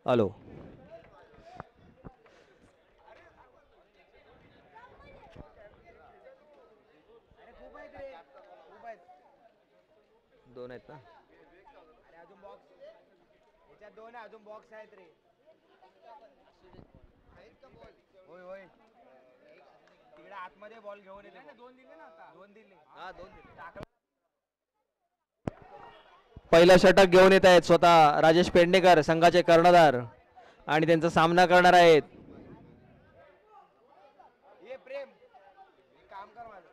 Hello. दोन आहेत ना. दोन अजून बॉक्स आहेत रे. होय होय तिकडे आतमध्ये बॉल घेऊन येते ना. दोन दिले ना आता. दोन दिले. हा दोन दिले. टाकला. पहिलं षटक घेऊन येत आहेत स्वतः राजेश पेडणेकर संघाचे कर्णधार आणि त्यांचा सामना करणार आहेत. ये प्रेम काम कर माझं.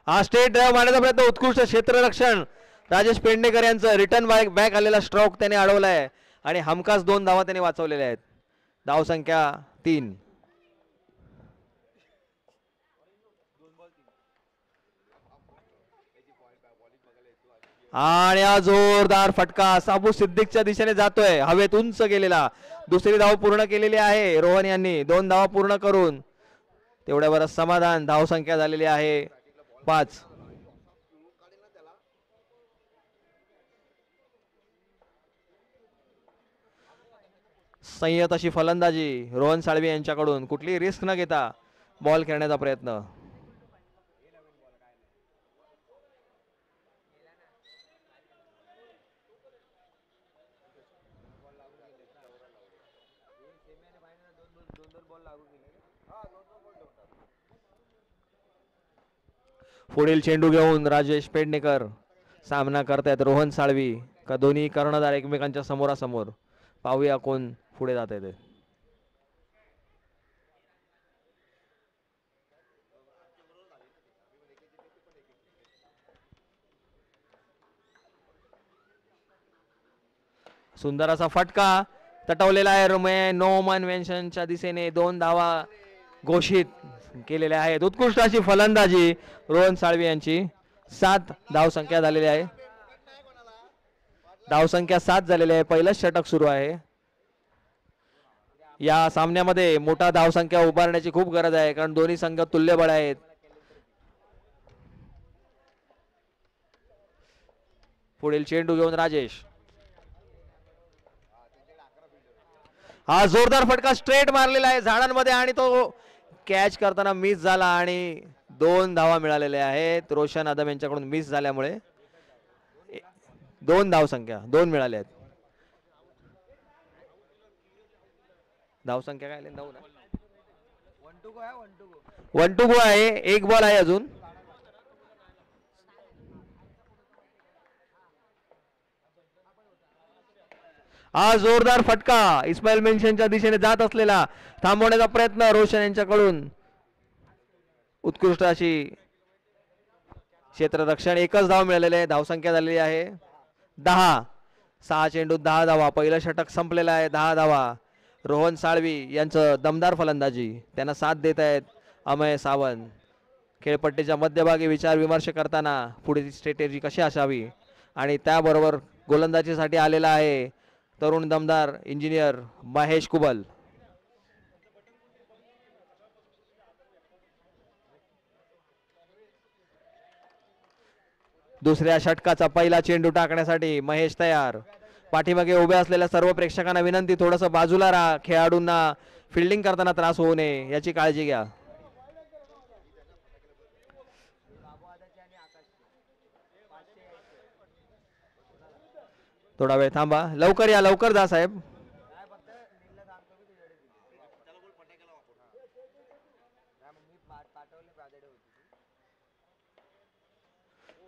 हा स्टेट ड्राईव्ह मारण्याचा प्रयत्न उत्कृष्ट क्षेत्ररक्षण राजेश पेडणेकर यांचं रिटर्न बॅक आलेला स्ट्रोक त्याने अडवलाय आणि हमखास 2 धावा त्याने वाचवलेल्या आहेत. धाव संख्या 3. आणि हा जोरदार फटका साबू सिद्दीकच्या दिशेने जातोय हवेत उंच गेलेला. दुसरी धाव पूर्ण केलेली आहे रोहन यांनी. 2 धावा पूर्ण करून तेवढ्यावर समाधान. धाव संख्या झालेली आहे 5. संयत अशी फलंदाजी रोहन साळवी यांच्याकडून. कुठली रिस्क न घेता बॉल खेळण्याचा प्रयत्न. पुढील चेंडू घेऊन राजेश पेडणेकर सामना करतायत रोहन साळवी का दोन्ही कर्णधार एकमेकांच्या समोरासमोर. पाहूया कोण पुढे जात आहे ते. सुंदर असा फटका तटवलेला आहे नोमन वेन्शनच्या दिशेने. 2 धावा घोषित केलेल्या आहेत. उत्कृष्ट अशी फलंदाजी रोहन साळवी यांची. 7 धाव संख्या झालेली आहे. धाव संख्या 7 झालेली आहे. पहिलंच षटक सुरू आहे. या सामन्यामध्ये मोठा धाव संख्या उभारण्याची खूप गरज आहे कारण दोन्ही संघ तुल्यबळ आहेत. पुढील चेंडू घेऊन राजेश. हा जोरदार फटका स्ट्रेट मारलेला आहे झाडांमध्ये आणि तो कॅच करताना मिस झाला आणि 2 धावा मिळालेल्या आहेत. रोशन आदम यांच्याकडून मिस झाल्यामुळे 2 धाव संख्या 2 मिळाल्या आहेत. धाव संख्या काय 9 ना. 1 to go आहे. 1 to go. 1 to go आहे. 1 बॉल आहे अजून. हा जोरदार फटका इस्माईल मेन्शनच्या दिशेने जात असलेला थांबवण्याचा प्रयत्न रोशन यांच्याकडून. उत्कृष्ट अशी क्षेत्ररक्षण. एकच धाव मिळालेली आहे. धावसंख्या झालेली आहे 10. 6 चेंडू 10 धावा. पहिलं षटक संपलेलं आहे. 10 धावा. रोहन साळवी यांचं दमदार फलंदाजी. त्यांना साथ देत आहेत अमय सावंत. खेळपट्टीच्या मध्यभागी विचार विमर्श करताना पुढे स्ट्रॅटेजी कशी असावी आणि त्याबरोबर गोलंदाजीसाठी आलेला आहे तरुण दमदार इंजिनियर महेश कुबल. दुसऱ्या षटकाचा पहिला चेंडू टाकण्यासाठी महेश तयार. पाठीमागे उभ्या असलेल्या सर्व प्रेक्षकांना विनंती, थोडंसं बाजूला राहा. खेळाडूंना फिल्डिंग करताना त्रास होऊ नये याची काळजी घ्या. थोडा वेळ थांबा. लवकर या, लवकर जा साहेब.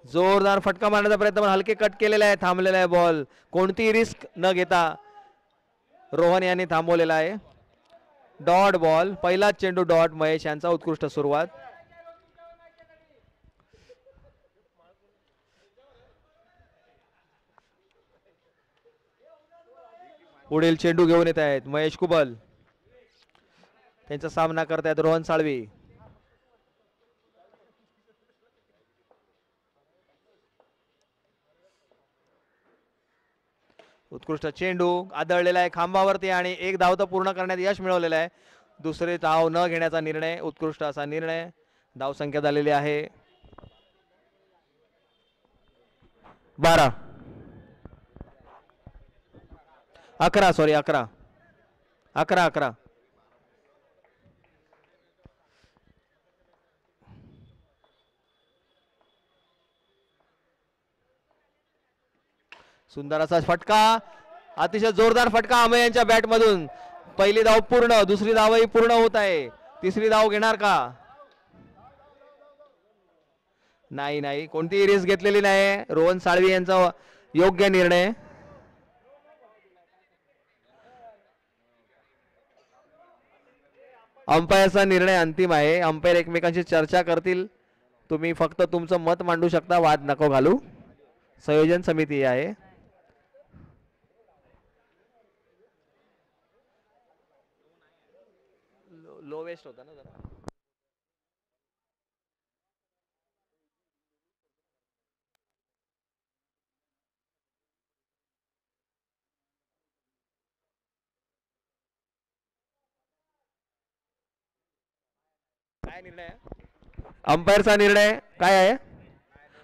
जोरदार फटका मारण्याचा प्रयत्न, पण हलके कट केलेला आहे. थांबलेला आहे बॉल. कोणतीही रिस्क न घेता रोहन यांनी थांबवलेला आहे. Dot ball. पहिलाच चेंडू डॉट. महेश यांचा उत्कृष्ट सुरुवात. पुढील चेंडू घेऊन येत आहेत महेश कुबल. त्यांचा सामना करतायत रोहन साळवी. उत्कृष्ट चेंडू आदळलेला आहे खांबावरती आणि एक धाव तर पूर्ण करण्यात यश मिळवलेलं आहे. दुसरे धाव न घेण्याचा निर्णय, उत्कृष्ट असा निर्णय. धाव संख्या झालेली आहे 12 11 सॉरी 11 11 11. सुंदर असा फटका, अतिशय जोरदार फटका अमय यांच्या बॅट मधून. पहिली धाव पूर्ण, दुसरी धावही पूर्ण होत आहे. तिसरी धाव घेणार का? नाही नाही, कोणतीही रिस्क घेतलेली नाही. रोहन साळवी यांचा योग्य निर्णय. अंपायरचा निर्णय अंतिम आहे. अंपायर एकमेकांशी चर्चा करतील. तुम्ही फक्त तुमचं मत मांडू शकता, वाद नको घालू. संयोजन समिती आहे. लो वेस्ट होता ना जरा. काय निर्णय आहे? अंपायरचा निर्णय काय आहे?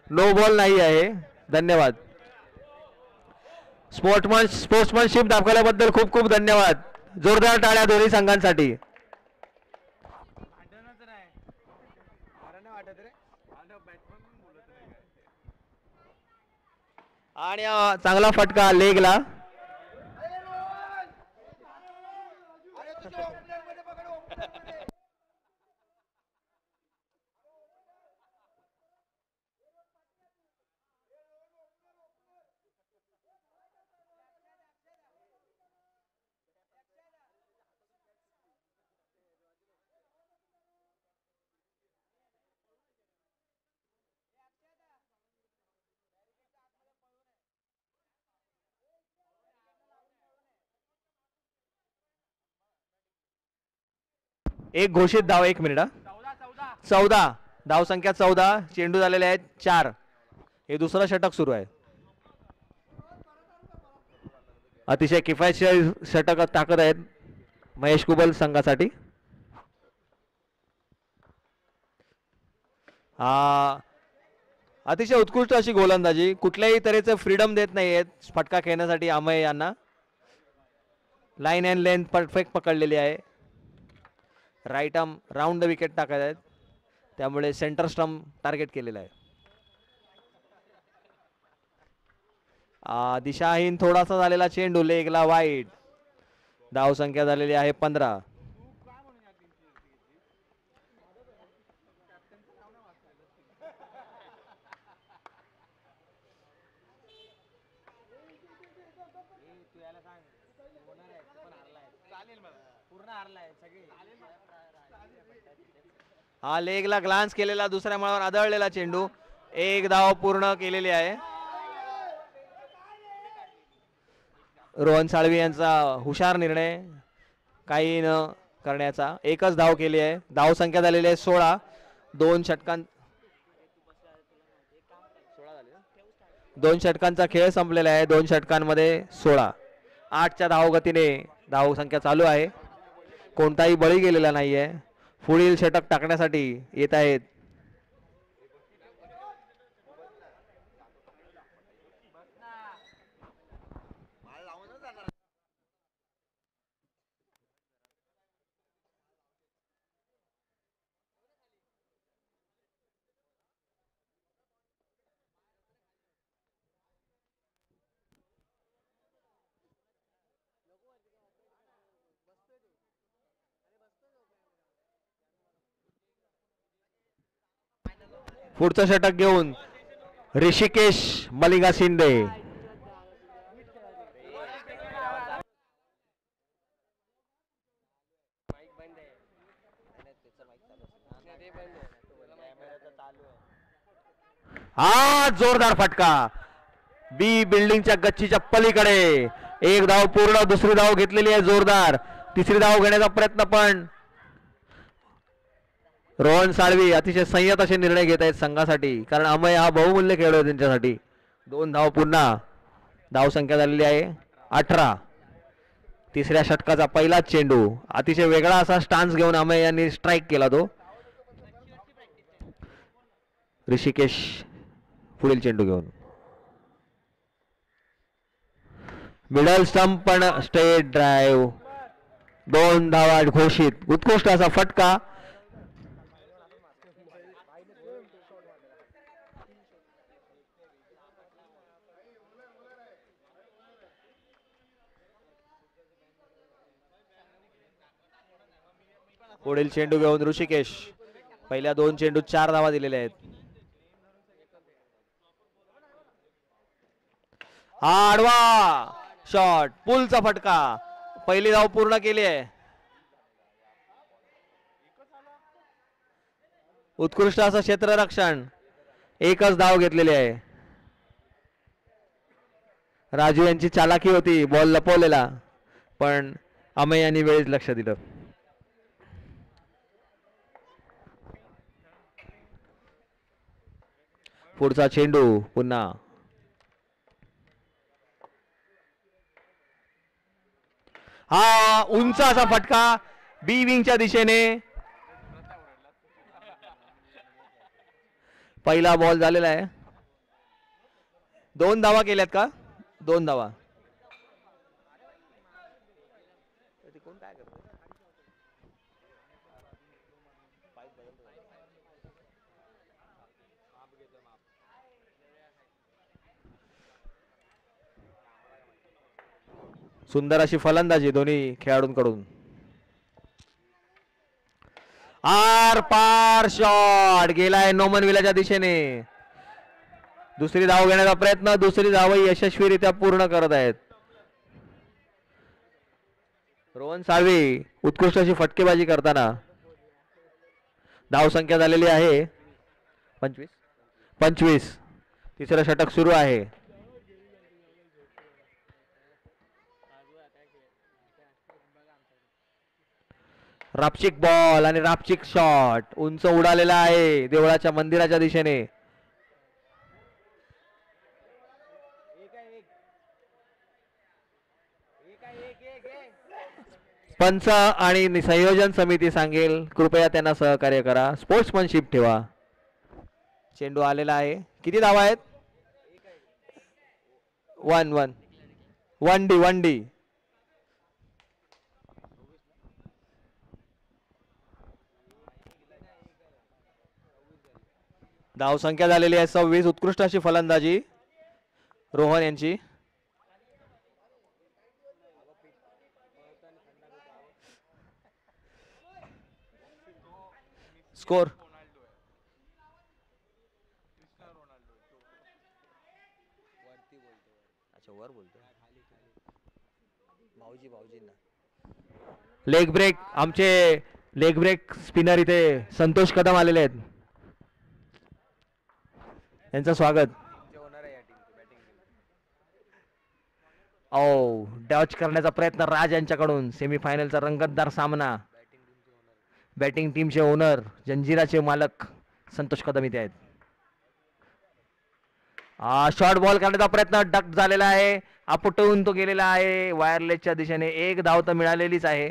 नो बॉल नाही आहे. धन्यवाद. स्पोर्ट्समनशिप दाखवल्याबद्दल खूप खूप धन्यवाद. जोरदार टाळ्या दोन्ही संघांसाठी. आणि चांगला फटका लेगला. एक घोषित धाव, 1 मिनिट. 14 धाव संख्या 14. चेंडू झालेले आहेत 4. हे दुसरं षटक सुरू आहे. अतिशय किफायतशीर षटक टाकत आहेत महेश कुबल संघासाठी. अतिशय उत्कृष्ट अशी गोलंदाजी. कुठल्याही तऱ्हेचं फ्रीडम देत नाहीयेत फटका खेळण्यासाठी अमय यांना. लाईन अँड लेंथ परफेक्ट पकडलेली आहे. Right arm round the wicket टाकत आहेत, त्यामुळे सेंटर स्टंप टार्गेट केलेला आहे. दिशाहीन थोडासा झालेला चेंडू लेगला वाईट. धाव संख्या झालेली आहे 15. हा लेगला ग्लान्स केलेला दुसऱ्या माळावर आदळलेला चेंडू. 1 धाव पूर्ण केलेली आहे. रोहन साळवी यांचा हुशार निर्णय, काही न करण्याचा. 1च धाव केली आहे. धाव संख्या झालेली आहे 16. 2 षटकांचा खेळ संपलेला आहे. 2 षटकांमध्ये 16. 8च्या धावगतीने धाव संख्या चालू आहे. कोणताही बळी गेलेला नाहीये. पुढील षटक टाकण्यासाठी येत आहेत पुढचं षटक घेऊन ऋषिकेश मलिंगा शिंदे. हा जोरदार फटका बी बिल्डिंगच्या गच्चीच्या पलीकडे. एक धाव पूर्ण, दुसरी धाव घेतलेली आहे जोरदार. तिसरी धाव घेण्याचा प्रयत्न, पण रोहन साळवी अतिशय संयत असे निर्णय घेत आहेत संघासाठी, कारण अमय हा बहुमूल्य खेळ आहे त्यांच्यासाठी. 2 धाव पुन्हा. धाव संख्या झालेली आहे 18. तिसऱ्या षटकाचा पहिलाच चेंडू. अतिशय वेगळा असा स्टान्स घेऊन अमय यांनी स्ट्राईक केला तो. ऋषिकेश पुढील चेंडू घेऊन मिडल स्टंप, पण स्ट्रेट ड्राईव्ह. 2 धावा घोषित. उत्कृष्ट असा फटका. पुढील चेंडू घेऊन ऋषिकेश. पहिल्या 2 चेंडूत 4 धावा दिलेल्या आहेत. आडवा शॉट, पुलचा फटका. पहिली धाव पूर्ण केली आहे. उत्कृष्ट असं क्षेत्ररक्षण. एकच धाव घेतलेली आहे. राजू यांची चालाकी होती बॉल लपवलेला, पण अमय यांनी वेळेत लक्ष दिलं. पुढचा चेंडू पुन्हा. हा उंच असा फटका बी विंगच्या दिशेने. पहिला बॉल झालेला आहे. 2 धावा केल्यात का? 2 धावा. सुंदर अशी फलंदाजी दोन्ही खेळाडूंकडून. आर पार शॉट गेलाय नोमन विलाच्या दिशेने. दुसरी धाव घेण्याचा प्रयत्न. दुसरी धाव यशस्वीरित्या पूर्ण करत आहेत रोहन साळवी. उत्कृष्ट अशी फटकेबाजी करताना. धाव संख्या झालेली आहे 25. तिसरं षटक सुरू आहे. रापचिक बॉल आणि रापचिक शॉट उंच उडालेला आहे देवळाच्या मंदिराच्या दिशेने. पंच आणि संयोजन समिती सांगेल कृपया त्यांना सहकार्य करा. स्पोर्ट्समनशिप ठेवा. चेंडू आलेला आहे. किती धावा आहेत? 1 डी. धाव संख्या झालेली आहे 26. उत्कृष्ट अशी फलंदाजी रोहन यांची. स्कोर वर बोलतो. Leg break. आमचे लेग ब्रेक स्पिनर इथे संतोष कदम आलेले आहेत. यांचं स्वागत. डच करण्याचा प्रयत्न राज यांच्याकडून. सेमीफायनलचा रंगतदार सामना. बॅटिंग टीमचे ओनर जंजिराचे मालक संतोष कदम इथे आहेत. शॉर्ट बॉल करण्याचा प्रयत्न डक झालेला आहे. आपटवून तो गेलेला आहे वायरलेसच्या दिशेने. 1 धाव तर मिळालेलीच आहे.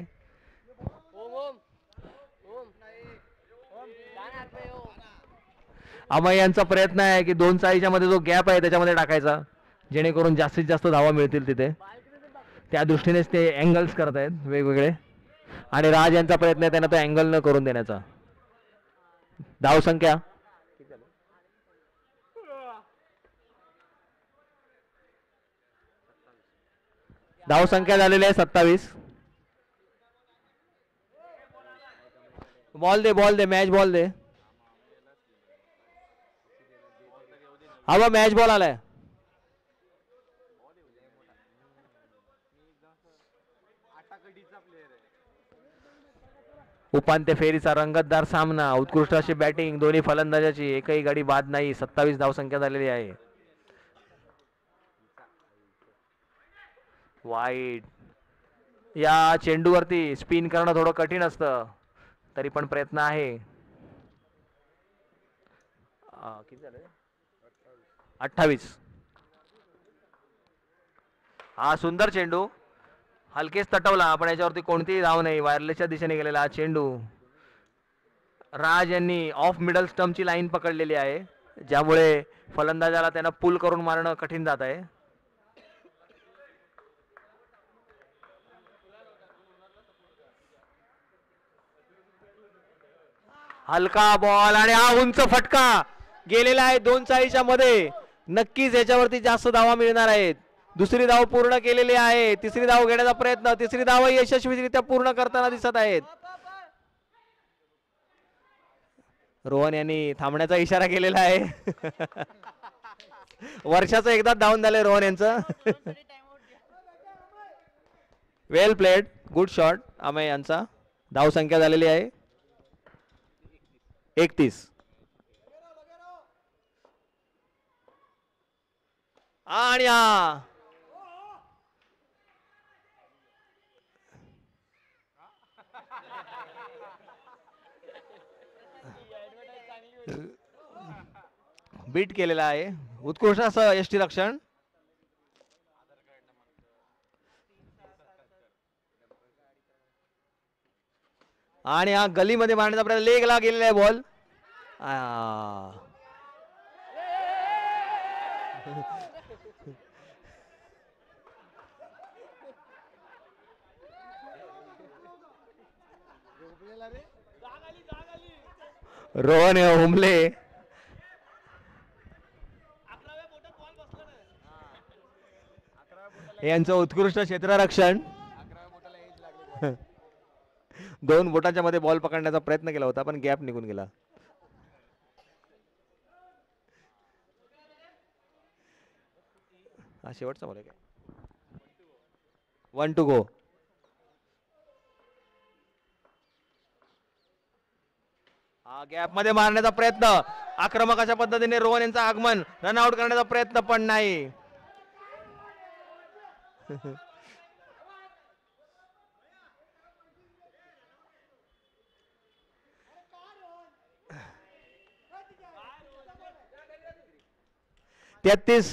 अमय यांचा प्रयत्न आहे की 2 चाळीच्या मध्ये जो गॅप आहे त्याच्यामध्ये टाकायचा, जेणेकरून जास्तीत जास्त धावा मिळतील तिथे. त्या दृष्टीनेच ते अँगल्स करत आहेत वेगवेगळे. आणि राज यांचा प्रयत्न आहे त्यांना तो अँगल न करून देण्याचा. धाव संख्या झालेली आहे 27. बॉल दे मॅच बॉल दे. हवा मॅच बॉल आलाय. आटाकडीचा प्लेअर आहे. उपांत्य फेरीचा रंगतदार सामना. उत्कृष्ट अशी बॅटिंग दोन्ही फलंदाजाची. एकही गडी बाद नाही. 27 धावसंख्या झालेली आहे. वाईट. या चेंडूवरती स्पिन करणं थोडं कठीण असतं, तरी पण प्रयत्न आहे. किती झालं? 28. हा सुंदर चेंडू हलकेच तटवला, पण याच्यावरती कोणतीही धाव नाही. वायरलेसच्या दिशेने गेलेला हा चेंडू. राज यांनी ऑफ मिडल स्टंपची लाईन पकडलेली आहे, ज्यामुळे फलंदाजाला त्यांना पुल करून मारणं कठीण जात आहे. हलका बॉल आणि हा उंच फटका गेलेला आहे 2 चाळीच्या मध्ये. नक्कीच याच्यावरती जास्त धावा मिळणार आहेत. दुसरी धाव पूर्ण केलेली आहे. तिसरी धाव घेण्याचा प्रयत्न. तिसरी धाव यशस्वीरित्या पूर्ण करताना दिसत आहेत. रोहन यांनी थांबण्याचा इशारा केलेला आहे. वर्षाचं एकदा धावून झालंय रोहन यांचं. वेल प्लेड. गुड शॉट अमय यांचा. धाव संख्या झालेली आहे 31. आणि हा बीट केलेला आहे. उत्कृष्ट असं यष्टी रक्षण. आणि हा गलीमध्ये मारण्याचा प्रयत्न. लेगला गेलेला आहे बॉल. रोहन हुमले यांचं उत्कृष्ट क्षेत्ररक्षण. 2 बोटांच्या मध्ये बॉल पकडण्याचा प्रयत्न केला होता, पण गॅप निघून गेला. हा शेवटचा बॉल आहे काय? 1 to go. हा गॅप मध्ये मारण्याचा प्रयत्न. आक्रमक अशा पद्धतीने रोहन यांचं आगमन. रनआउट करण्याचा प्रयत्न पण नाही. तेहतीस.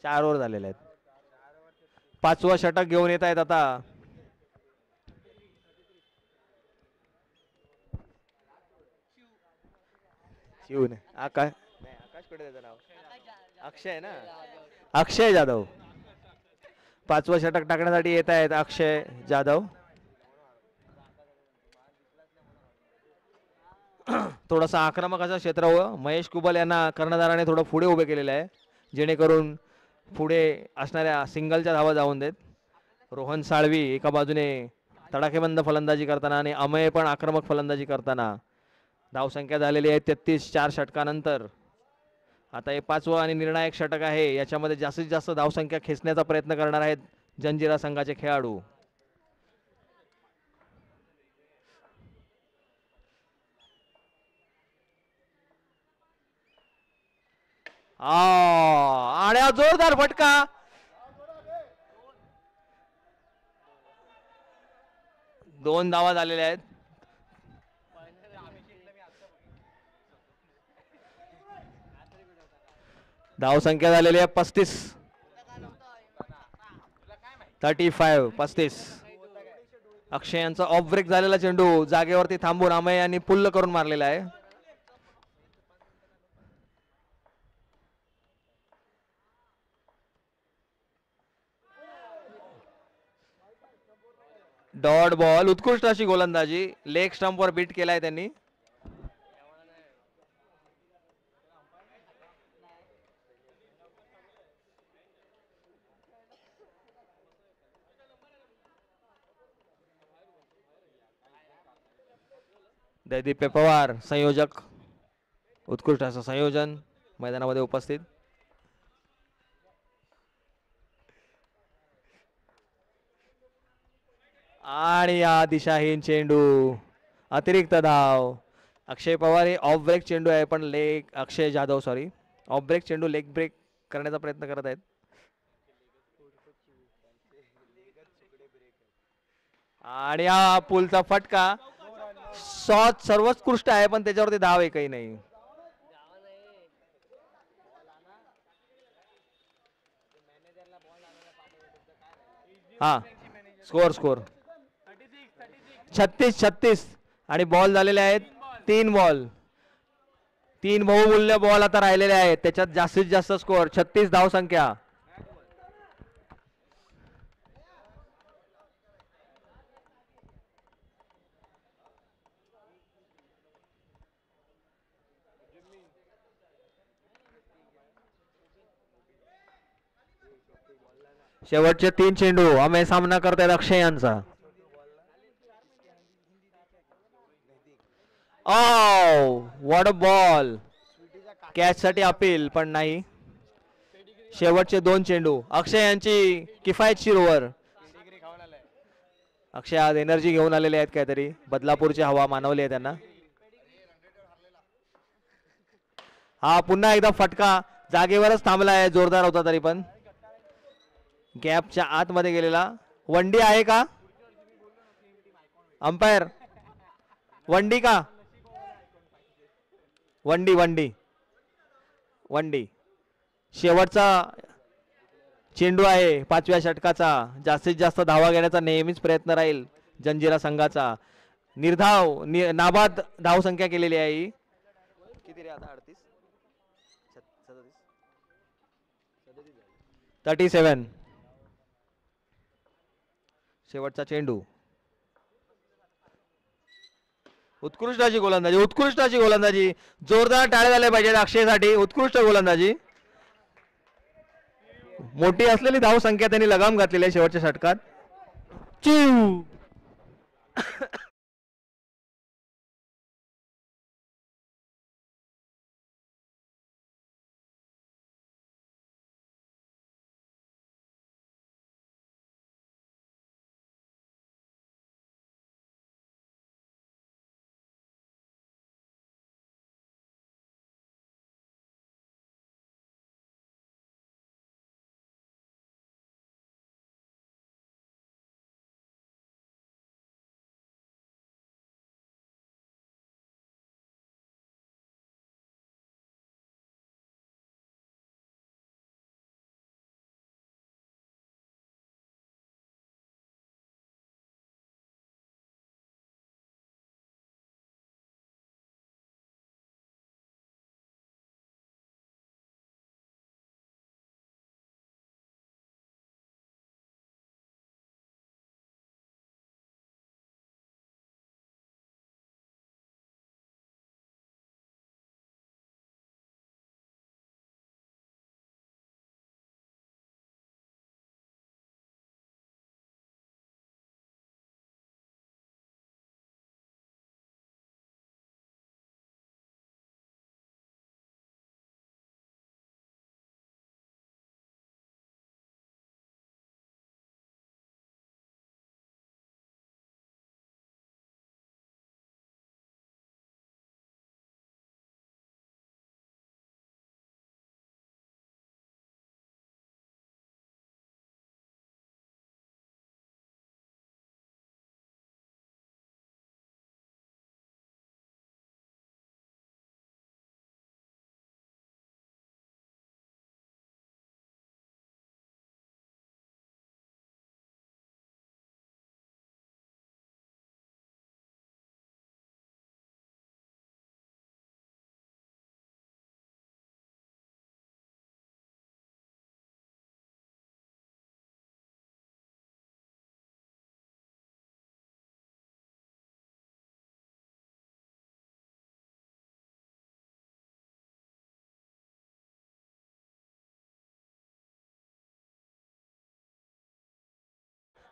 4 ओव्हर झालेले आहेत. 5वं षटक घेऊन येत आहेत आता. शिवने आकाश कुठे त्याचं नाव? अक्षय ना. अक्षय जाधव. 5वं षटक टाकण्यासाठी येत आहेत अक्षय जाधव. थोडासा आक्रमक असं क्षेत्र महेश कुबल यांना कर्णधाराने थोडं पुढे उभे केलेलं आहे, जेणेकरून पुढे असणाऱ्या सिंगलच्या धावा जाऊन देत. रोहन साळवी एका बाजूने तडाखेबंद फलंदाजी करताना आणि अमय पण आक्रमक फलंदाजी करताना. धावसंख्या झालेली आहे 33 4 षटकानंतर. आता हे 5वं आणि निर्णायक षटक आहे. याच्यामध्ये जास्तीत जास्त धावसंख्या खेचण्याचा प्रयत्न करणार आहेत जंजिरा संघाचे खेळाडू. आणि जोरदार फटका. दोन धावा झालेल्या आहेत. धावसंख्या झालेली आहे 35. 35. अक्षय यांचा ऑफ ब्रेक झालेला चेंडू जागेवरती थांबून अमय यांनी पुल्ल करून मारलेला आहे. Dot ball. उत्कृष्ट अशी गोलंदाजी. लेग स्टंपवर बीट केलाय त्यांनी. दैदीप्य पवार संयोजक, उत्कृष्ट असं संयोजन मैदानामध्ये उपस्थित. आणि या दिशाहीन चेंडू, अतिरिक्त धाव. अक्षय पवार हे ऑफ ब्रेक चेंडू आहे, पण leg Akshay Jadhav sorry off break चेंडू लेग ब्रेक करण्याचा प्रयत्न करत आहेत. आणि हा पुलचा फटका शॉट सर्वोत्कृष्ट आहे, पण त्याच्यावरती धाव एकही नाही. हा स्कोर स्कोर 36-36 आणि बॉल झालेले आहेत 3 बॉल. 3 बहुमूल्य बॉल आता राहिलेले आहेत, त्याच्यात जास्तीत जास्त स्कोर 36 धाव संख्या. शेवटचे 3 चेंडू आम्ही सामना करतायत अक्षय यांचा. What a ball. कॅच साठी अपील पण नाही. शेवटचे 2 चेंडू अक्षय यांची किफायतशीर ओव्हर. अक्षय आज एनर्जी घेऊन आलेले आहेत, काहीतरी बदलापूरची हवा मानवली आहे त्यांना. हा पुन्हा एकदा फटका जागेवरच थांबला आहे, जोरदार होता तरी पण गॅपच्या आतमध्ये गेलेला. वंडी आहे का अंपायर? वंडी का? वंडी वंडी वंडी. शेवटचा चेंडू आहे 5व्या षटकाचा. जास्तीत जास्त धावा घेण्याचा नेहमीच प्रयत्न राहील जंजिरा संघाचा. निर्धाव नाबाद धाव संख्या केलेली आहे ही. किती रे आता 37. शेवटचा चेंडू. उत्कृष्टाची गोलंदाजी, उत्कृष्टाची गोलंदाजी. जोरदार टाळ्या झाल्या पाहिजेत अक्षयसाठी. उत्कृष्ट गोलंदाजी. मोठी असलेली धाव संख्या त्यांनी लगाम घातलेली आहे शेवटच्या षटकात. चिव.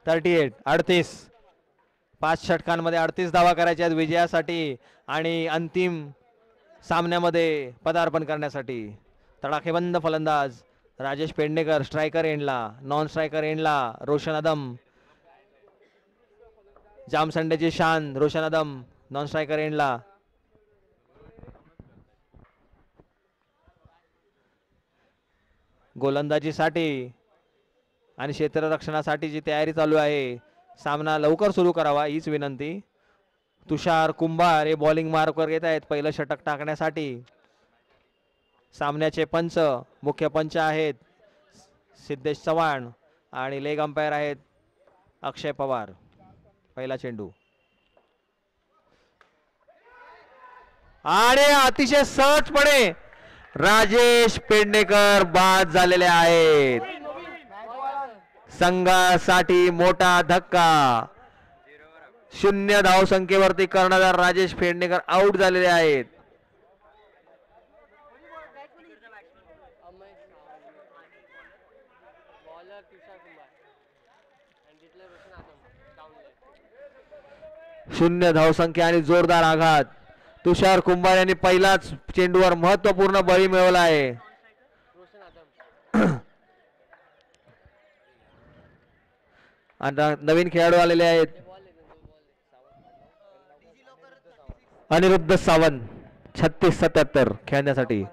थर्टी 38. 5 षटकांमध्ये 38 धावा करायच्या आहेत विजयासाठी आणि अंतिम सामन्यामध्ये पदार्पण करण्यासाठी. तडाखेबंद फलंदाज राजेश पेडणेकर स्ट्रायकर एंडला, नॉन स्ट्रायकर एंडला रोशन अदम, जामसंडेची शान रोशन अदम नॉन स्ट्रायकर एंडला. गोलंदाजीसाठी आणि क्षेत्ररक्षणासाठीची तयारी चालू आहे. सामना लवकर सुरू करावा हीच विनंती. तुषार कुंभार हे बॉलिंग मार्कवर येत आहेत पहिलं षटक टाकण्यासाठी. सामन्याचे पंच मुख्य पंच आहेत सिद्धेश चव्हाण आणि लेग अंपायर आहेत अक्षय पवार. पहिला चेंडू आणि अतिशय सहजपणे राजेश पेडणेकर बाद झालेले आहेत. संघासाठी मोठा धक्का. 0 धावसंख्येवरती कर्णधार राजेश पेडणेकर आउट झालेले आहेत. शून्य धावसंख्या आणि जोरदार आघात. तुषार कुंभार यांनी पहिलाच चेंडूवर महत्वपूर्ण बळी मिळवला आहे. नवीन खेळाडू आलेले आहेत अनिरुद्ध सावंत 36-77 खेळण्यासाठी.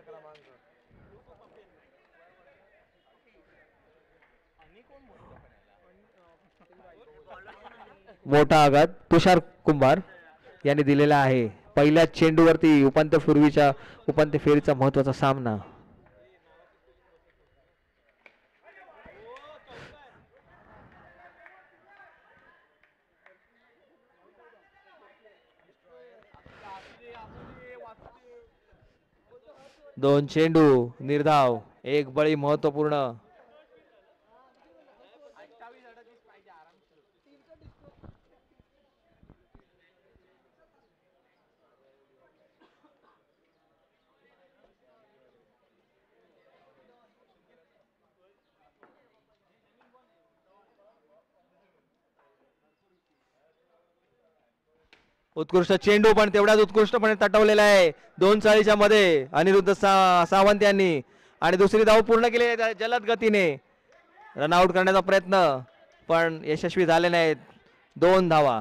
मोठा आघात तुषार कुंभार यांनी दिलेला आहे. पहिल्या चेंडूवरती उपांत्य फेरीचा महत्वाचा सामना. दोन चेंडू निर्धाव, एक बळी महत्वपूर्ण. उत्कृष्ट चेंडू पण तेवढ्याच उत्कृष्टपणे तटवलेला आहे. 2 चाळीच्या मध्ये अनिरुद्ध सावंत यांनी आणि दुसरी धाव पूर्ण केली आहे जलद गतीने. रनआउट करण्याचा प्रयत्न पण यशस्वी झाले नाहीत. 2 धावा.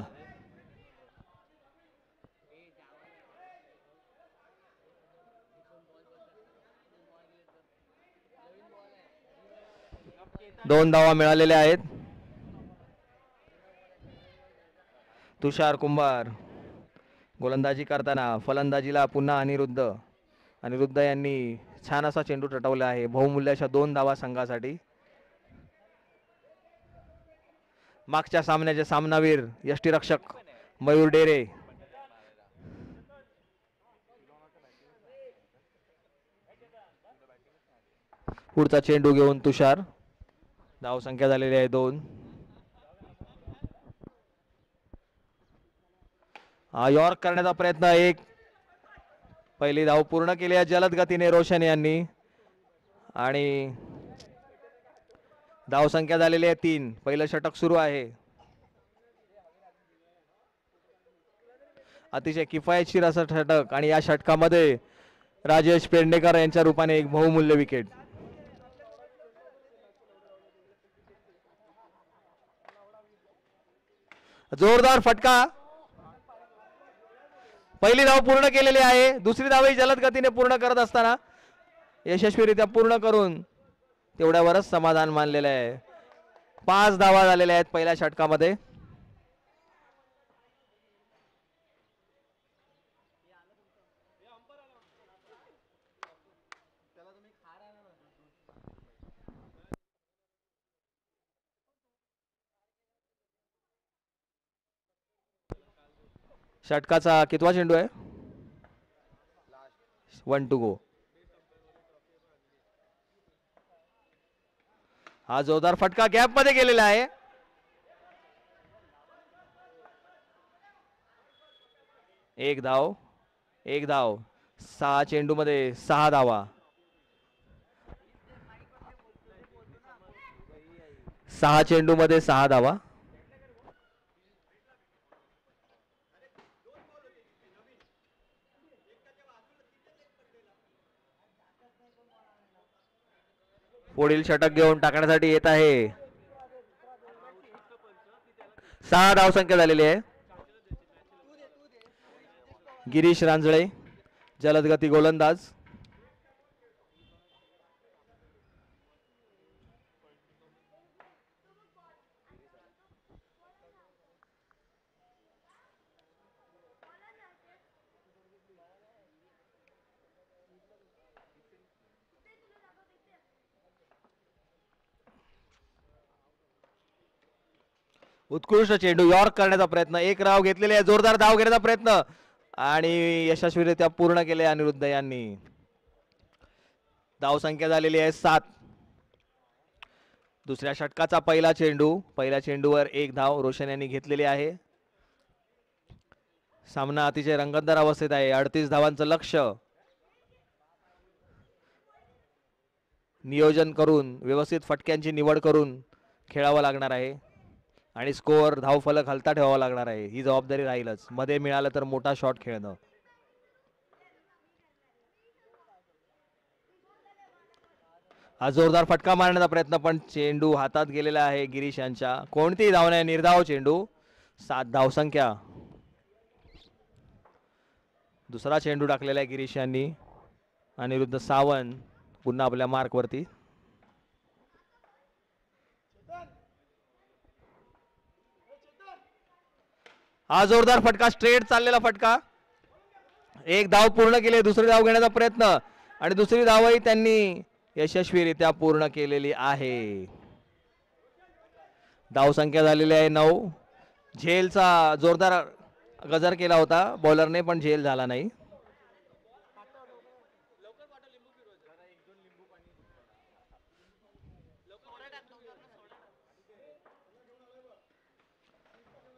दोन धावा मिळालेल्या आहेत. तुषार कुंभार गोलंदाजी करताना फलंदाजीला पुन्हा अनिरुद्ध यांनी छान असा चेंडू टटवला आहे. बहुमूल्याच्या 2 धावा संघासाठी. मागच्या सामन्याचे सामनावीर यष्टीरक्षक मयूर डेरे. पुढचा चेंडू घेऊन तुषार. धाव संख्या झालेली आहे 2. यॉर्क करण्याचा प्रयत्न 1. पहिली धाव पूर्ण केली आहे जलद गतीने रोशन यांनी आणि धाव संख्या झालेली आहे 3. पहिलं षटक सुरू आहे. अतिशय किफायतशीर असं षटक आणि या षटकामध्ये राजेश पेडणेकर यांच्या रूपाने एक बहुमूल्य विकेट. जोरदार फटका. पहिली धाव पूर्ण केलेली आहे. दुसरी धावही जलद गतीने पूर्ण करत असताना यशस्वीरित्या पूर्ण करून तेवढ्यावरच समाधान मानलेलं आहे. 5 धावा झालेल्या आहेत पहिल्या षटकामध्ये. षटकाचा कितवा चेंडू आहे? 1 to go. हा जोरदार फटका गॅप मध्ये गेलेला आहे. एक धाव 6 चेंडू मध्ये 6 धावा. 6 चेंडू मध्ये 6 धावा. पुढील षटक घेऊन टाकण्यासाठी येत आहे. 6 धावसंख्या झालेली आहे. गिरीश रांजळे जलदगती गोलंदाज. उत्कृष्ट चेंडू यॉर्क करण्याचा प्रयत्न. एक धाव घेतलेली आहे. जोरदार धाव घेण्याचा प्रयत्न आणि यशस्वीरित्या पूर्ण केले अनिरुद्ध यांनी. धावसंख्या झालेली आहे 7. दुसऱ्या षटकाचा पहिला चेंडू. पहिल्या चेंडूवर 1 धाव रोशन यांनी घेतलेली आहे. सामना अतिशय रंगतदार अवस्थेत आहे. 38 धावांचं लक्ष्य. नियोजन करून व्यवस्थित फटक्यांची निवड करून खेळावं लागणार आहे आणि स्कोअर धावफलक हलता ठेवावा लागणार आहे. ही जबाबदारी राहीलच. मध्ये मिळालं तर मोठा शॉट खेळणं. हा जोरदार फटका मारण्याचा प्रयत्न पण चेंडू हातात गेलेला आहे गिरीश यांच्या. कोणतीही धाव नाही. निर्धाव चेंडू. 7 धावसंख्या. दुसरा चेंडू टाकलेला आहे गिरीश यांनी. अनिरुद्ध सावंत पुन्हा आपल्या मार्कवरती. हा जोरदार फटका. स्ट्रेट चाललेला फटका. 1 धाव पूर्ण केली. दुसरी धाव घेण्याचा प्रयत्न आणि दुसरी धावही त्यांनी यशस्वीरित्या पूर्ण केलेली आहे. धावसंख्या झालेली आहे 9. झेलचा जोरदार गजर केला होता बॉलरने पण झेल झाला नाही.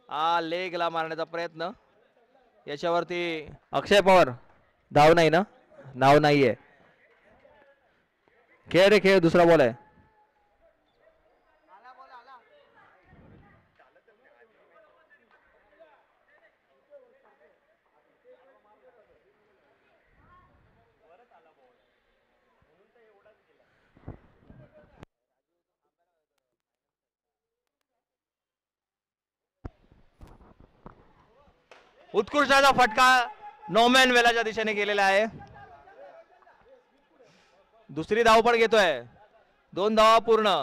हा लेगला मारण्याचा प्रयत्न. याच्यावरती अक्षय पवार धाव नाही ना. नाव नाहीये. खेळ रे खेळ. दुसरा बॉल आहे. उत्कृष्ट असा फटका नोमॅन वेलाच्या दिशेने गेलेला आहे. दुसरी धाव पण घेतोय. 2 धावा पूर्ण.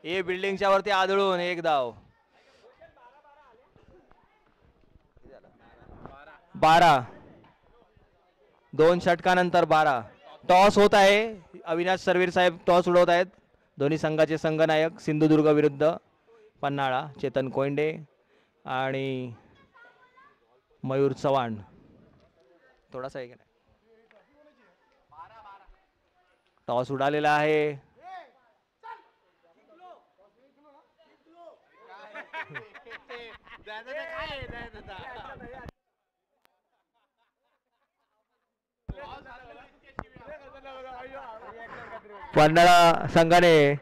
हे बिल्डिंगच्या वरती आदळून 1 धाव. 12. 2 षटकानंतर 12. टॉस होत आहे. अविनाश सरवीर साहेब टॉस उडवत आहेत. दोन्ही संघाचे संघनायक सिंधुदुर्ग विरुद्ध पन्हाळा चेतन कोयंडे आणि मयूर चव्हाण. थोडासा आहे. टॉस उडालेला आहे. पन्हाळा संघाने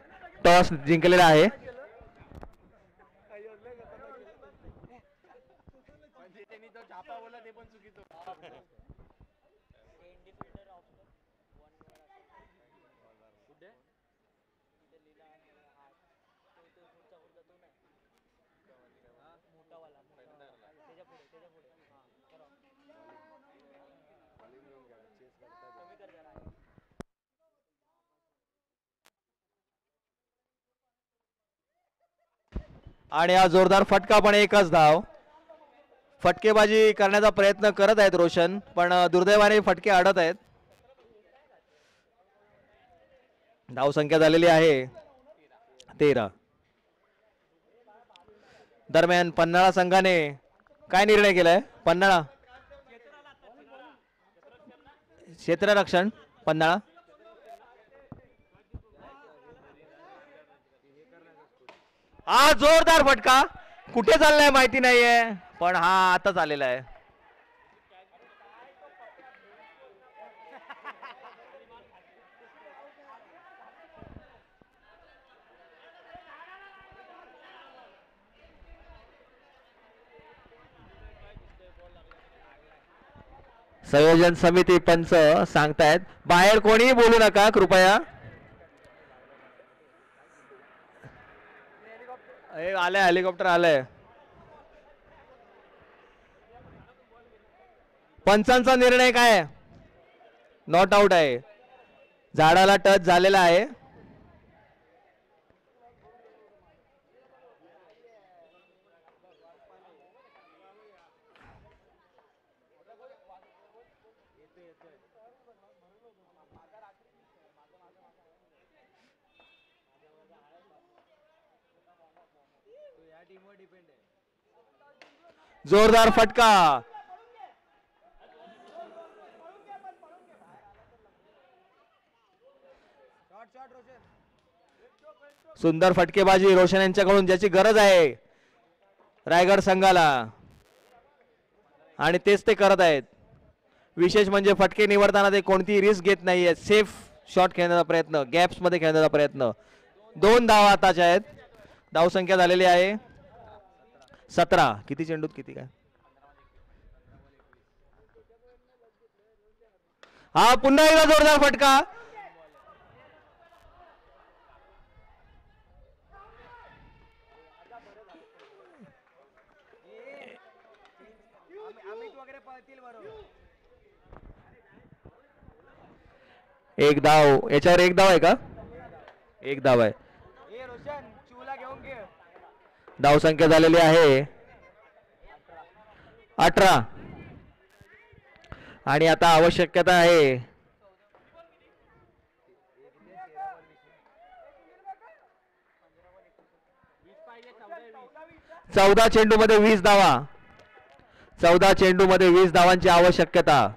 टॉस जिंकलेला आहे. आणि हा जोरदार फटका पण 1च धाव. फटकेबाजी करण्याचा प्रयत्न करत आहेत रोशन पण दुर्दैवाने फटके अडत आहेत. धावसंख्या झालेली आहे 13. दरम्यान पन्हाळा संघाने काय निर्णय केलाय पन्हाळा क्षेत्ररक्षण पन्हाळा हा जोरदार फटका कुठे चाललाय माहिती नाहीये पण हा आताच आलेला आहे संयोजन समिती पंच सांगतायत बाहेर कोणीही बोलू नका कृपया आलंय हेलिकॉप्टर आलंय पंचांचा निर्णय काय नॉट आउट आहे झाडाला टच झालेला आहे जोरदार फटका सुंदर फटकेबाजी रोशन यांच्याकडून ज्याची गरज आहे रायगड संघाला आणि तेच ते करत आहेत विशेष म्हणजे फटके निवडताना ते कोणतीही रिस्क घेत नाहीये सेफ शॉट खेळण्याचा प्रयत्न गॅप्स मध्ये खेळण्याचा प्रयत्न 2 धावा आताच्या आहेत धावसंख्या झालेली आहे 17 किती चेंडूत किती काय हा पुन्हा एकदा जोरदार फटका एक धाव याच्यावर एक धाव आहे का एक धाव आहे धावसंख्या झालेली आहे 18 आणि आता आवश्यकता आहे चौदा चेंडू मध्ये 20 धावा 14 चेंडू मध्ये 20 धावांची आवश्यकता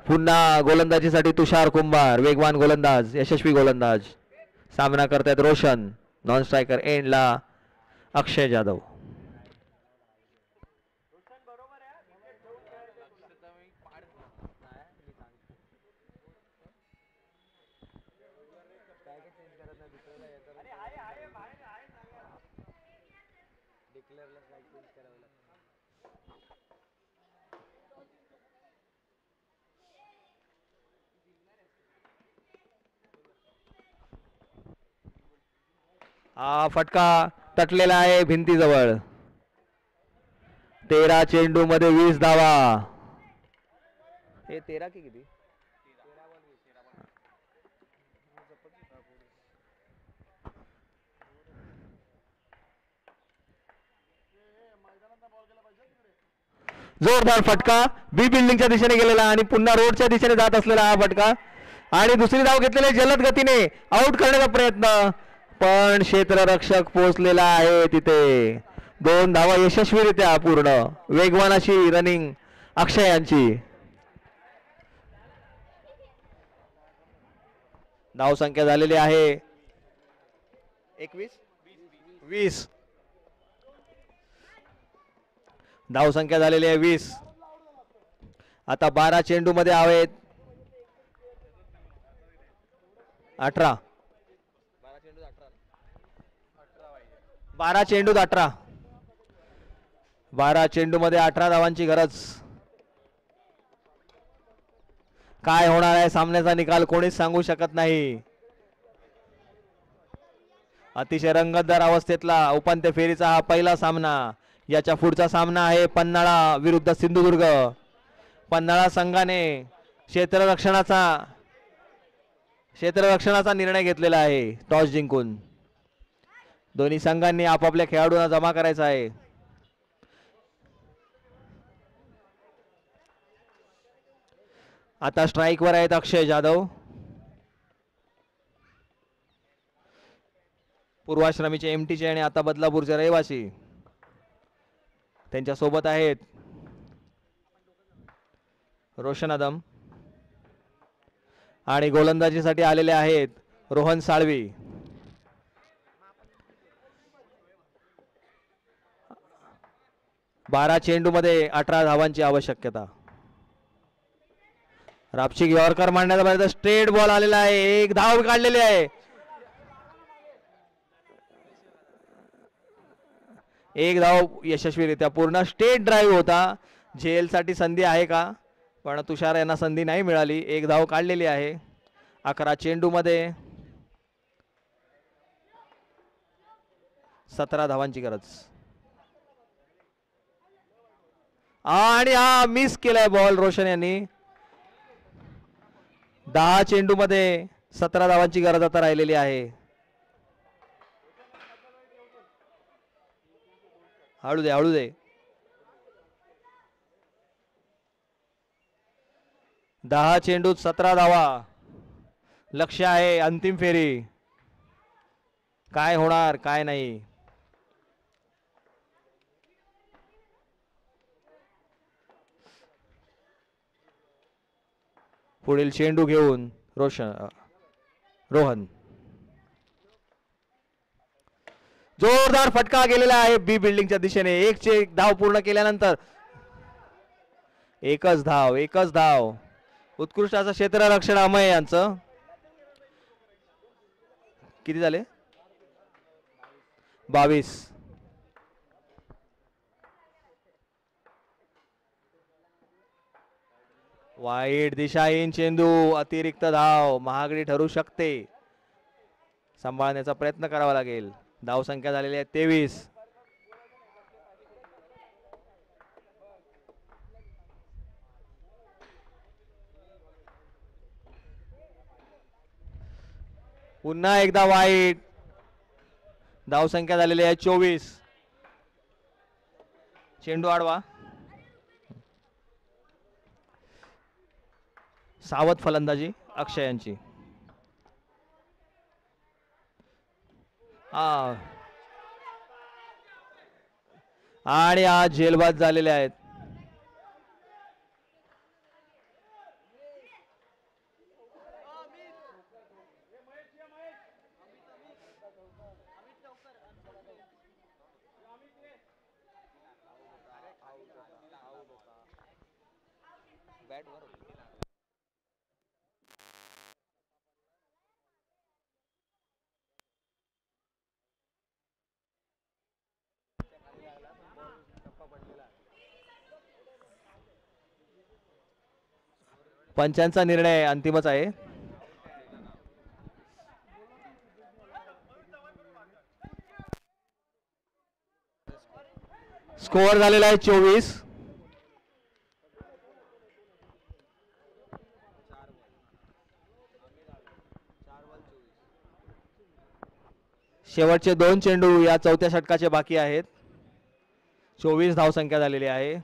पुन्हा गोलंदाजीसाठी तुषार कुंभार वेगवान गोलंदाज यशस्वी गोलंदाज सामना करतायत रोशन नॉन स्ट्रायकर एंडला अक्षय जाधव हा फटका तटलेला आहे भिंतीजवळ 13 चेंडू मध्ये 20 धावा हे 13 की किती जोरदार फटका बी बिल्डिंगच्या दिशेने गेलेला आणि पुन्हा रोडच्या दिशेने जात असलेला हा फटका आणि दुसरी धाव घेतलेले जलद गतीने आउट करण्याचा प्रयत्न पण क्षेत्ररक्षक पोहोचलेला आहे तिथे 2 धावा यशस्वीरित्या पूर्ण वेगवान अशी रनिंग अक्षय यांची धाव संख्या झालेली आहे 20 धाव संख्या झालेली आहे 20 आता 12 चेंडू मध्ये आहेत 18 12 चेंडूत 18 12 चेंडू मध्ये 18 धावांची गरज काय होणार आहे सामन्याचा निकाल कोणीच सांगू शकत नाही अतिशय रंगतदार अवस्थेतला उपांत्य फेरीचा हा पहिला सामना याच्या पुढचा सामना आहे पन्हाळा विरुद्ध सिंधुदुर्ग पन्हाळा संघाने क्षेत्ररक्षणाचा निर्णय घेतलेला आहे टॉस जिंकून दोन्ही संघांनी आपापल्या खेळाडूंना जमा करायचा आहे आता स्ट्राइक वर आहेत अक्षय जाधव पूर्वाश्रमीचे एमटीचे आणि आता बदलापूरचे रहिवासी त्यांच्या सोबत आहेत रोशन आदम आणि गोलंदाजीसाठी आलेले आहेत रोहन साळवी. बारा चेंडू मध्ये 18 धावांची आवश्यकता. रापचिक यॉर्कर मारण्याचा प्रयत्न, स्ट्रेट बॉल आलेला आहे, एक धाव काढलेली आहे. एक धाव यशस्वीरित्या पूर्ण. स्टेट ड्राईव्ह होता. झेल साठी संधी आहे का, पण तुषार यांना संधी नाही मिळाली. एक धाव काढलेली आहे 11 चेंडू मध्ये. 17 धावांची गरज. आणि हा मिस केलाय बॉल रोशन यांनी. 10 चेंडू मध्ये 17 धावांची गरज आता राहिलेली आहे. हळू दे हळू दे. 10 चेंडूत 17 धावा. लक्ष्य आहे अंतिम फेरी. काय होणार काय नाही. पुढील चेंडू घेऊन रोहन. जोरदार फटका गेलेला आहे बी बिल्डिंगच्या दिशेने. एक धाव पूर्ण केल्यानंतर एकच धाव. उत्कृष्ट असं क्षेत्ररक्षण अमय यांचं. किती झाले? 22. वाईट दिशाहीन चेंडू. अतिरिक्त धाव महागडी ठरू शकते. सांभाळण्याचा प्रयत्न करावा लागेल. धाव संख्या झालेली आहे 23. पुन्हा एकदा वाईट. धाव संख्या झालेली आहे 24. चेंडू आडवा. सावध फलंदाजी अक्षय यांची. आणि आज झेलबाद झालेले आहेत. पंचांचा निर्णय अंतिमच आहे. स्कोअर झालेला आहे 24. शेवटचे 2 चेंडू या चौथ्या षटकाचे बाकी आहेत. 24 धावसंख्या झालेली आहे.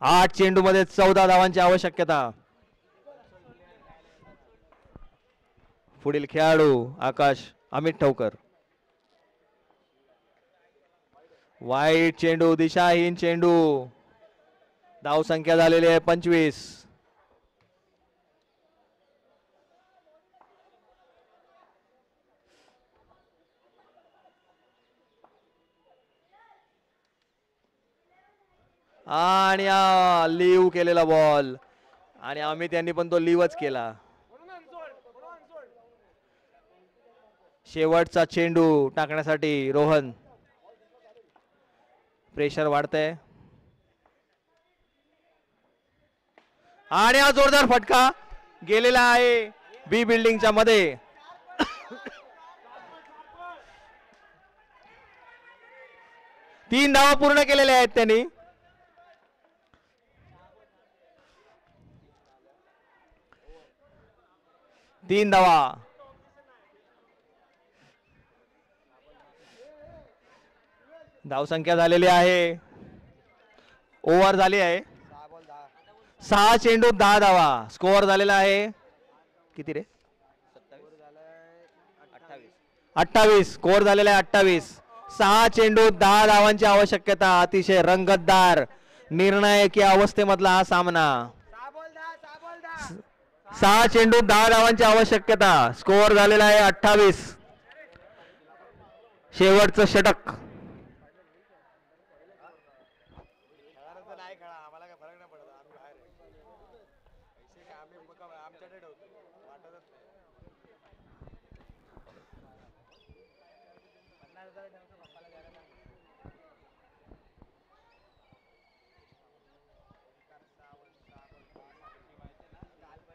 आठ चेंडू मध्ये 14 धावांची आवश्यकता. पुढील खेळाडू आकाश अमित ठवकर. वाईट चेंडू, दिशाहीन चेंडू. धावसंख्या झालेली आहे 25. आणि लिव्ह केलेला बॉल. आणि अमित यांनी पण तो लिव्हच केला. शेवटचा चेंडू टाकण्यासाठी रोहन. प्रेशर वाढतंय. आणि हा जोरदार फटका गेलेला आहे बी बिल्डिंगच्या मध्ये. तीन धावा पूर्ण केलेल्या आहेत त्यांनी. तीन धावा. धावसंख्या झालेली आहे, ओव्हर झाली आहे 6 चेंडूत 10 धावा स्कोअर झालेला आहे किती रे 28 स्कोअर झालेला आहे 28 6 चेंडूत 10 धावांची आवश्यकता अतिशय रंगतदार निर्णायक या अवस्थेमधला हा सामना 6 चेंडूत 10 धावांची आवश्यकता स्कोअर झालेला आहे 28 शेवटचं षटक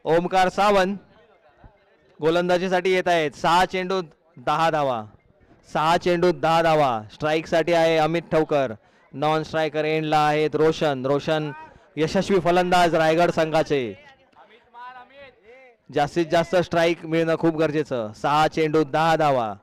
ओमकार सावंत गोलंदाजीसाठी येत आहेत 6 चेंडूत 10 धावा 6 चेंडूत 10 धावा स्ट्राईक साठी आहे अमित ठवकर नॉन स्ट्रायकर एंडला आहेत रोशन यशस्वी फलंदाज रायगड संघाचे जास्तीत जास्त स्ट्राईक मिळणं खूप गरजेचं 6 चेंडूत 10 धावा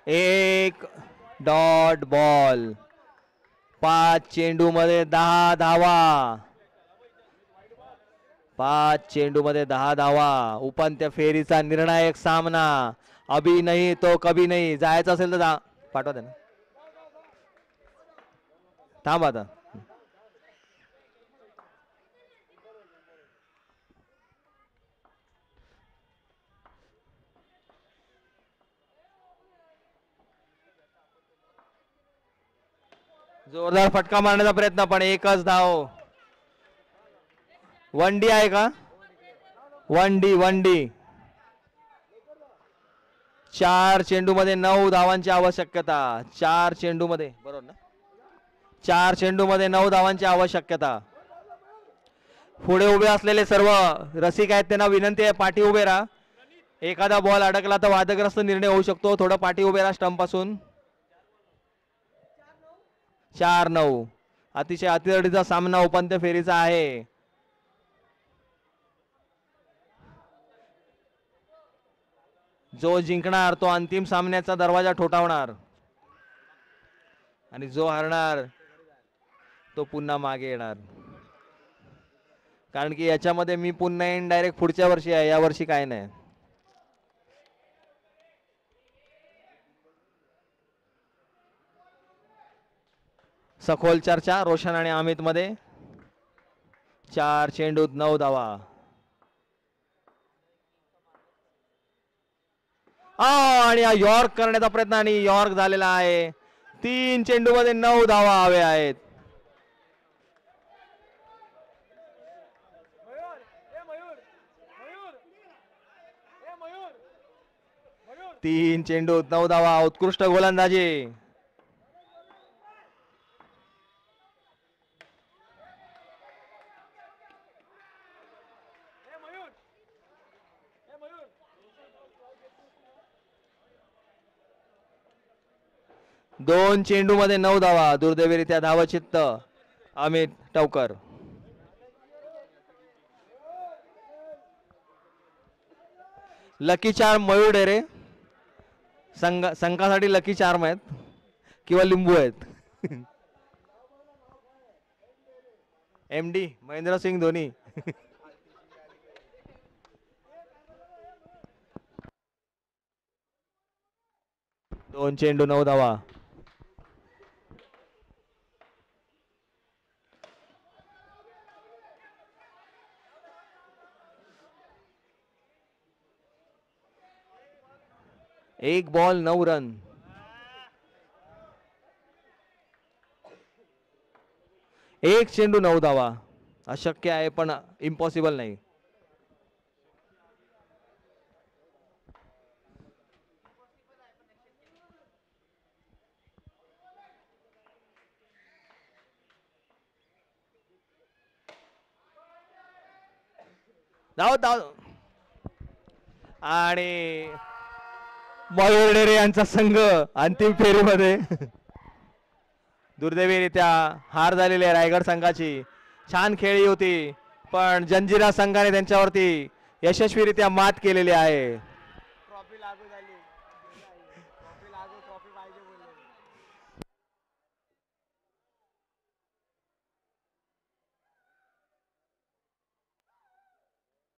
एक डॉट बॉल 5 चेंडू मध्ये 10 धावा 5 चेंडू मध्ये 10 धावा उपांत्य फेरीचा निर्णायक सामना अभी नाही तो कभी नाही जायचं असेल तर पाठवा त्यांना थांब आता जोरदार फटका मारण्याचा प्रयत्न पण एकच धाव 1 डी आहे का 1 डी 4 चेंडू मध्ये 9 धावांची आवश्यकता 4 चेंडू मध्ये बरोबर ना 4 चेंडू मध्ये 9 धावांची आवश्यकता पुढे उभे असलेले सर्व रसिक आहेत त्यांना विनंती आहे पाठी उभे राहा एखादा बॉल अडकला तर वादग्रस्त निर्णय होऊ शकतो थोडं पाठी उभे राहा स्टंप पासून 4-9 अतिशय अतिरडीचा सामना उपांत्य फेरीचा आहे जो जिंकणार तो अंतिम सामन्याचा दरवाजा ठोठावणार आणि जो हरणार तो पुन्हा मागे येणार कारण की याच्यामध्ये मी पुन्हा येईन डायरेक्ट पुढच्या वर्षी आहे या वर्षी काय नाही सखोल चर्चा रोशन आणि अमित मध्ये 4 चेंडूत 9 धावा आणि यॉर्क करण्याचा प्रयत्न आणि यॉर्क झालेला आहे 3 चेंडू मध्ये 9 धावा हव्या आहेत 3 चेंडूत 9 धावा उत्कृष्ट गोलंदाजी दोन चेंडू मध्ये 9 धावा दुर्दैवीरित्या धावचित्त अमित टवकर लकी चार्म मयूर डेरे संघासाठी लकी चार्म आहेत किंवा लिंबू आहेत MD महेंद्रसिंग धोनी 2 चेंडू 9 धावा एक बॉल 9 रन एक चेंडू 9 धावा अशक्य आहे पण इम्पॉसिबल नाही धाव धाव आणि मयूर डेरे यांचा संघ अंतिम फेरीमध्ये दुर्दैवीरित्या हार झालेली आहे रायगड संघाची. छान खेळी होती पण जंजिरा संघाने त्यांच्यावरती यशस्वीरित्या मात केलेली आहे.